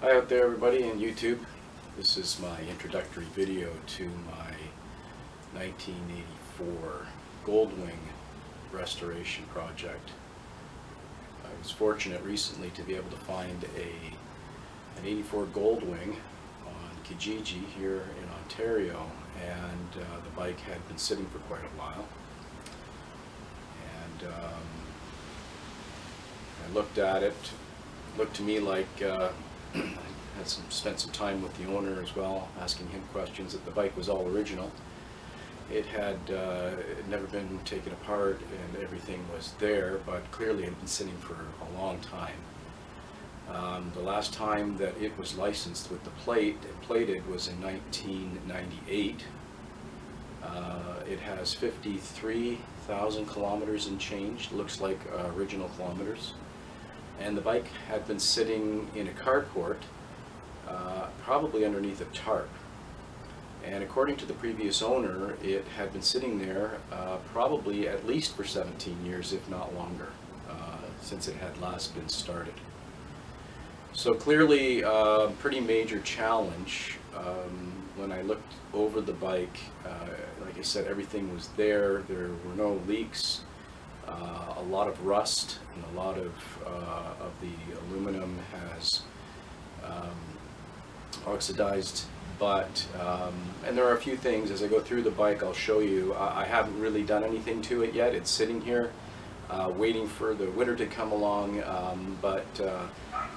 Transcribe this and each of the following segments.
Hi out there everybody in YouTube. This is my introductory video to my 1984 Goldwing restoration project. I was fortunate recently to be able to find an 84 Goldwing on Kijiji here in Ontario, and the bike had been sitting for quite a while. And I looked at it. Looked to me like I spent some time with the owner as well, asking him questions. That the bike was all original. It had never been taken apart and everything was there, but clearly it had been sitting for a long time. The last time that it was licensed with the plate and plated was in 1998. It has 53,000 kilometers and change. Looks like original kilometers. And the bike had been sitting in a carport, probably underneath a tarp. And according to the previous owner, it had been sitting there probably at least for 17 years, if not longer, since it had last been started. So clearly a pretty major challenge. When I looked over the bike, like I said, everything was there. There were no leaks. A lot of rust, and a lot of the aluminum has oxidized, but and there are a few things as I go through the bike I'll show you. I haven't really done anything to it yet. It's sitting here waiting for the winter to come along, but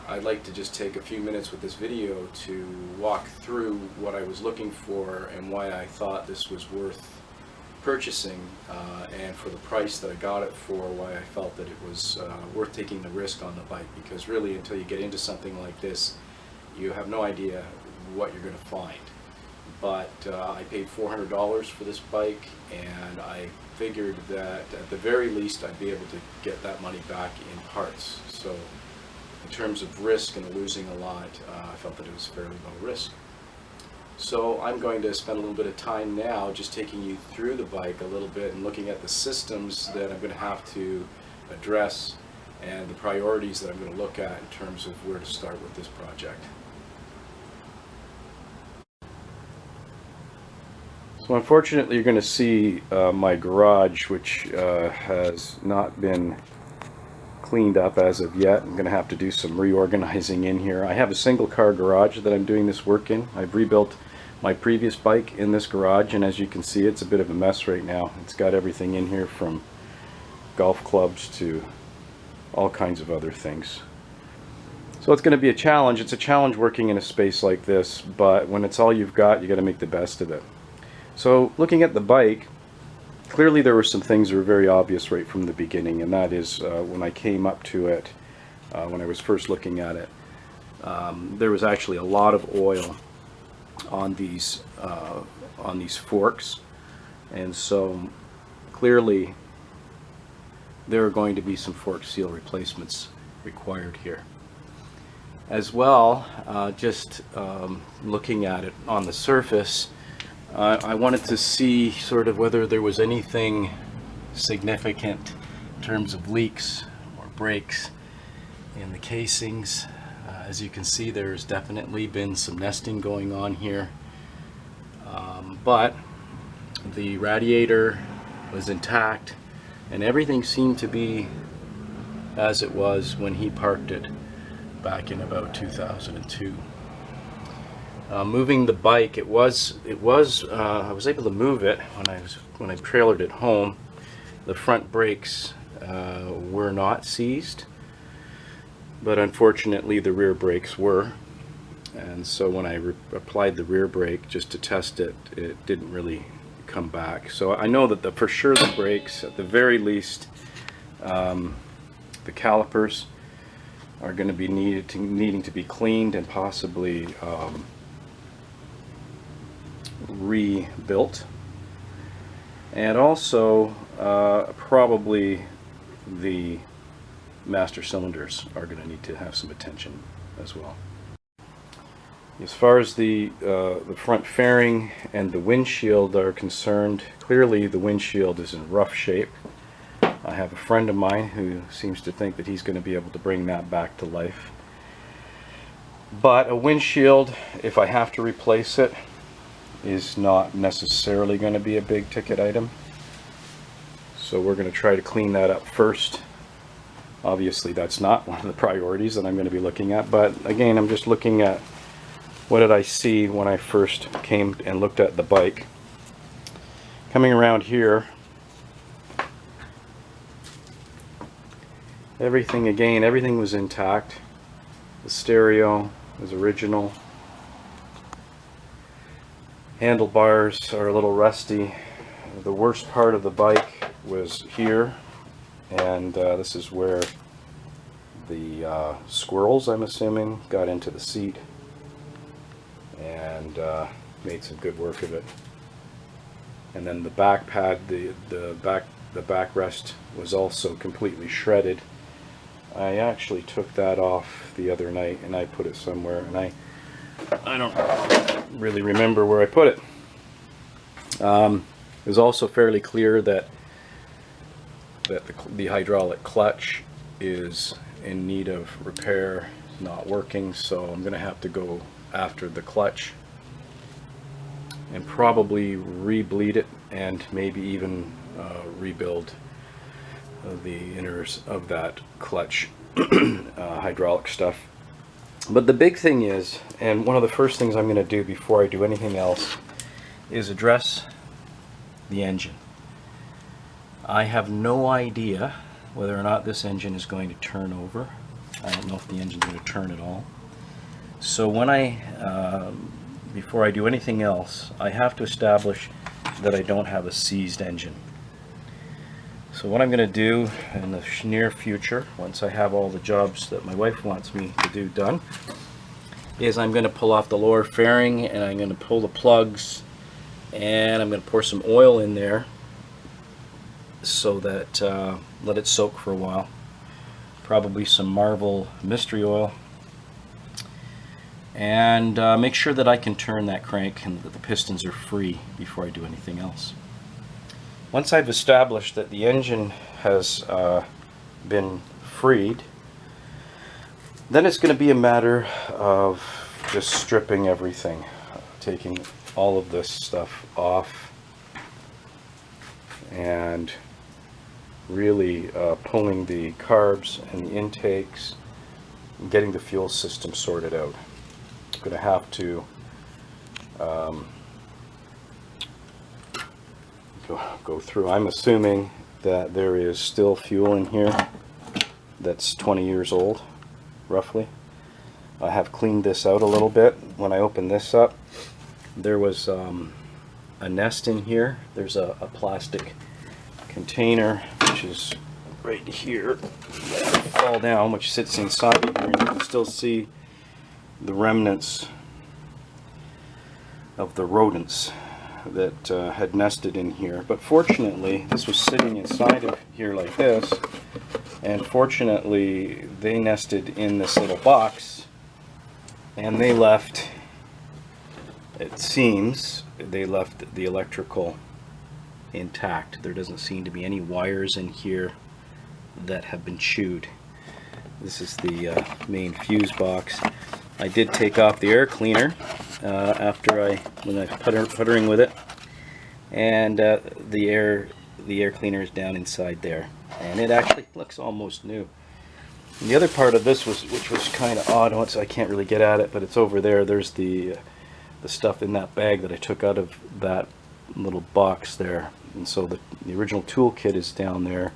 I'd like to just take a few minutes with this video to walk through what I was looking for and why I thought this was worth purchasing, and for the price that I got it for, why I felt that it was worth taking the risk on the bike, because really until you get into something like this you have no idea what you're going to find. But I paid $400 for this bike, and I figured that at the very least I'd be able to get that money back in parts. So in terms of risk and losing a lot, I felt that it was fairly low risk. So I'm going to spend a little bit of time now just taking you through the bike a little bit and looking at the systems that I'm going to have to address and the priorities that I'm going to look at in terms of where to start with this project. So unfortunately you're going to see my garage, which has not been cleaned up as of yet. I'm going to have to do some reorganizing in here. I have a single car garage that I'm doing this work in. I've rebuilt my previous bike in this garage, and as you can see it's a bit of a mess right now. It's got everything in here from golf clubs to all kinds of other things. So it's going to be a challenge. It's a challenge working in a space like this, but when it's all you've got, you got to make the best of it. So looking at the bike, clearly there were some things that were very obvious right from the beginning, and that is when I came up to it, when I was first looking at it, there was actually a lot of oil on these forks, and so clearly there are going to be some fork seal replacements required here. As well, just looking at it on the surface, I wanted to see sort of whether there was anything significant in terms of leaks or breaks in the casings. As you can see, there's definitely been some nesting going on here, but the radiator was intact and everything seemed to be as it was when he parked it back in about 2002. Moving the bike, I was able to move it when I trailered it home. The front brakes were not seized, but unfortunately the rear brakes were, and so when I applied the rear brake just to test it, it didn't really come back. So I know that for sure the brakes, at the very least, the calipers are going to be needing to be cleaned and possibly rebuilt, and also probably the master cylinders are going to need to have some attention as well. As far as the front fairing and the windshield are concerned, clearly the windshield is in rough shape. I have a friend of mine who seems to think that he's going to be able to bring that back to life. But a windshield, if I have to replace it, is not necessarily going to be a big ticket item. So we're going to try to clean that up first. Obviously that's not one of the priorities that I'm going to be looking at, but again, I'm just looking at what did I see when I first came and looked at the bike. Coming around here, everything was intact. The stereo was original. Handlebars are a little rusty. The worst part of the bike was here, and this is where the squirrels, I'm assuming, got into the seat and made some good work of it. And then the back pad, the backrest was also completely shredded. I actually took that off the other night and I put it somewhere, and I don't really remember where I put it. It was also fairly clear that the hydraulic clutch is in need of repair, not working, so I'm going to have to go after the clutch and probably re-bleed it and maybe even rebuild the inners of that clutch hydraulic stuff. But the big thing is, and one of the first things I'm going to do before I do anything else, is address the engine. I have no idea whether or not this engine is going to turn over. I don't know if the engine's going to turn at all. So when before I do anything else, I have to establish that I don't have a seized engine. So what I'm going to do in the near future, once I have all the jobs that my wife wants me to do done, is I'm going to pull off the lower fairing and I'm going to pull the plugs, and I'm going to pour some oil in there so that let it soak for a while. Probably some Marvel mystery oil, and make sure that I can turn that crank and that the pistons are free before I do anything else. Once I've established that the engine has been freed, then it's going to be a matter of just stripping everything, taking all of this stuff off and really pulling the carbs and the intakes and getting the fuel system sorted out. I'm going to have to go through. I'm assuming that there is still fuel in here that's 20 years old, roughly. I have cleaned this out a little bit. When I opened this up, there was a nest in here. There's a plastic container, which is right here, fall down, which sits inside here, and you can still see the remnants of the rodents that had nested in here. But fortunately, this was sitting inside of here like this, and fortunately they nested in this little box, and they left, it seems, they left the electrical intact. There doesn't seem to be any wires in here that have been chewed. This is the main fuse box. I did take off the air cleaner when I was puttering with it, and the air cleaner is down inside there, and it actually looks almost new. And the other part of this which was kind of odd, once I can't really get at it, but it's over there. There's the stuff in that bag that I took out of that little box there, and so the original tool kit is down there.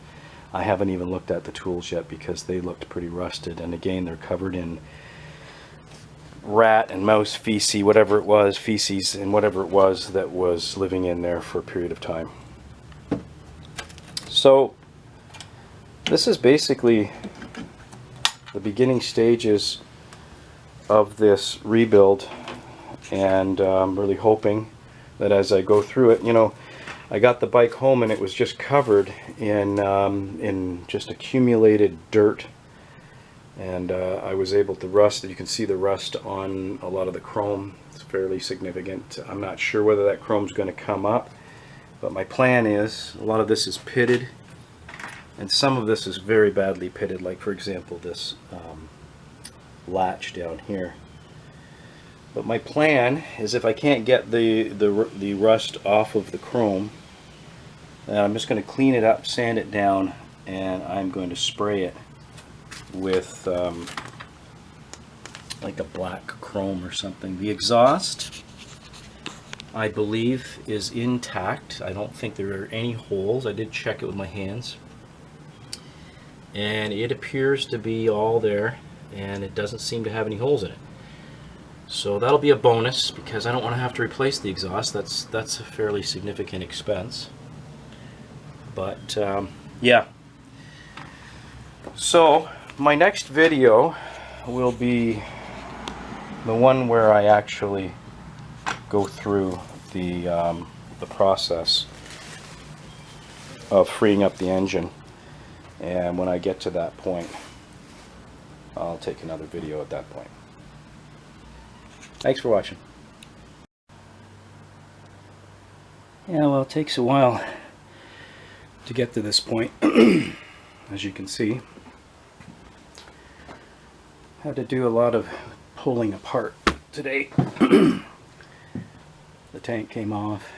I haven't even looked at the tools yet because they looked pretty rusted, and again, they're covered in rat and mouse feces, whatever it was, that was living in there for a period of time. So this is basically the beginning stages of this rebuild, and I'm really hoping that as I go through it, you know, I got the bike home and it was just covered in just accumulated dirt, and I was able to rust. You can see the rust on a lot of the chrome. It's fairly significant. I'm not sure whether that chrome's going to come up, but my plan is, a lot of this is pitted, and some of this is very badly pitted, like for example this latch down here. But my plan is, if I can't get the rust off of the chrome, I'm just going to clean it up, sand it down, and I'm going to spray it with like a black chrome or something. The exhaust, I believe, is intact. I don't think there are any holes. I did check it with my hands, and it appears to be all there, and it doesn't seem to have any holes in it. So that'll be a bonus, because I don't want to have to replace the exhaust. That's a fairly significant expense. But yeah. So my next video will be the one where I actually go through the process of freeing up the engine, and when I get to that point, I'll take another video at that point. Thanks for watching. Yeah, well, it takes a while to get to this point. As you can see, had to do a lot of pulling apart today. The tank came off,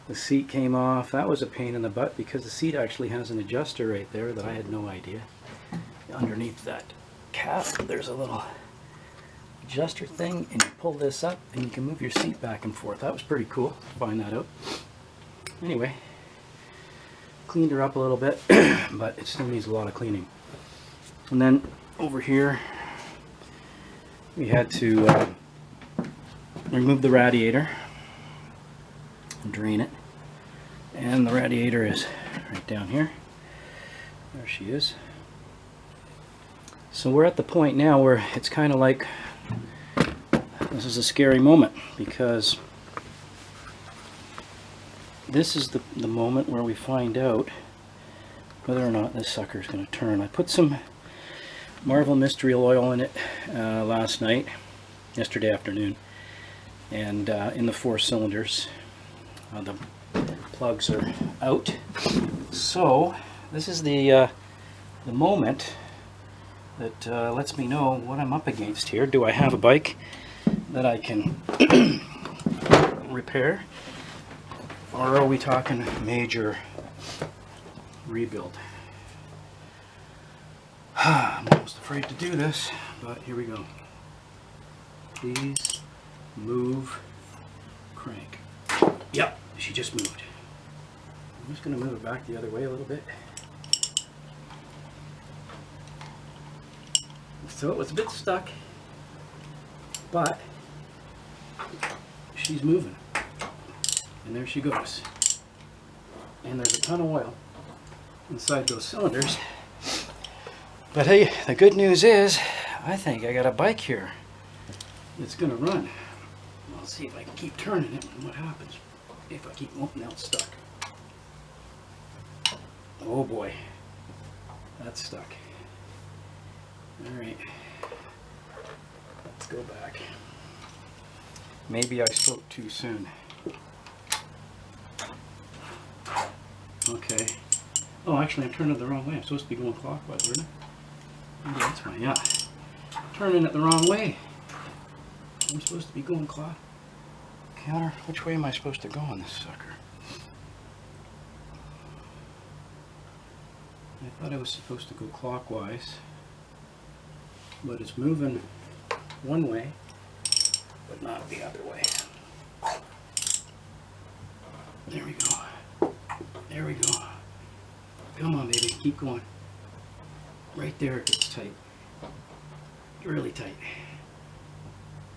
the seat came off. That was a pain in the butt, because the seat actually has an adjuster right there that I had no idea. Underneath that cap there's a little adjuster thing, and you pull this up and you can move your seat back and forth. That was pretty cool to find that out. Anyway, cleaned her up a little bit, but it still needs a lot of cleaning. And then over here we had to remove the radiator and drain it, and the radiator is right down here. There she is. So we're at the point now where it's kind of like, this is a scary moment, because this is the moment where we find out whether or not this sucker is going to turn. I put some Marvel Mystery Oil in it yesterday afternoon, and in the 4 cylinders. The plugs are out. So this is the moment that lets me know what I'm up against here. Do I have a bike that I can repair, or are we talking major rebuild? I'm almost afraid to do this, but here we go. Please move, crank. Yep, she just moved. I'm just going to move it back the other way a little bit. So it was a bit stuck, but she's moving. And there she goes. And there's a ton of oil inside those cylinders. But hey, the good news is, I think I got a bike here that's going to run. I'll see if I can keep turning it and what happens if I keep, oh, now it's stuck. Oh boy, that's stuck. Alright, let's go back. Maybe I spoke too soon. Okay. Oh, actually I'm turning it the wrong way. I'm supposed to be going clockwise, isn't it? Maybe that's why, yeah. Turning it the wrong way. I'm supposed to be going counter. Which way am I supposed to go on this sucker? I thought I was supposed to go clockwise, but it's moving one way, but not the other way. There we go. There we go. Come on, baby, keep going. Right there it gets tight. Really tight.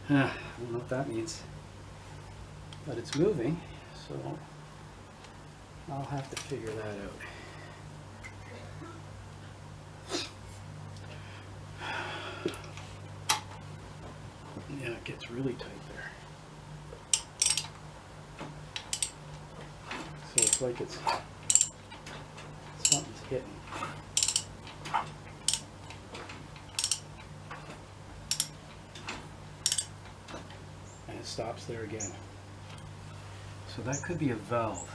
I don't know what that means, but it's moving, so I'll have to figure that out. Yeah, it gets really tight there. So it's like something's hitting. And it stops there again. So that could be a valve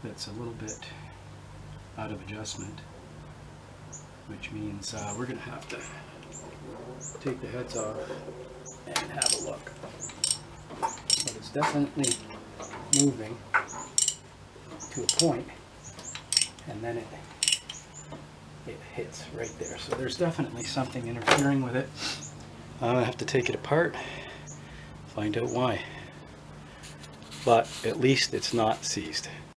that's a little bit out of adjustment, which means we're going to have to take the heads off and have a look. But it's definitely moving to a point, and then it hits right there. So there's definitely something interfering with it. I'm gonna have to take it apart, find out why. But at least it's not seized.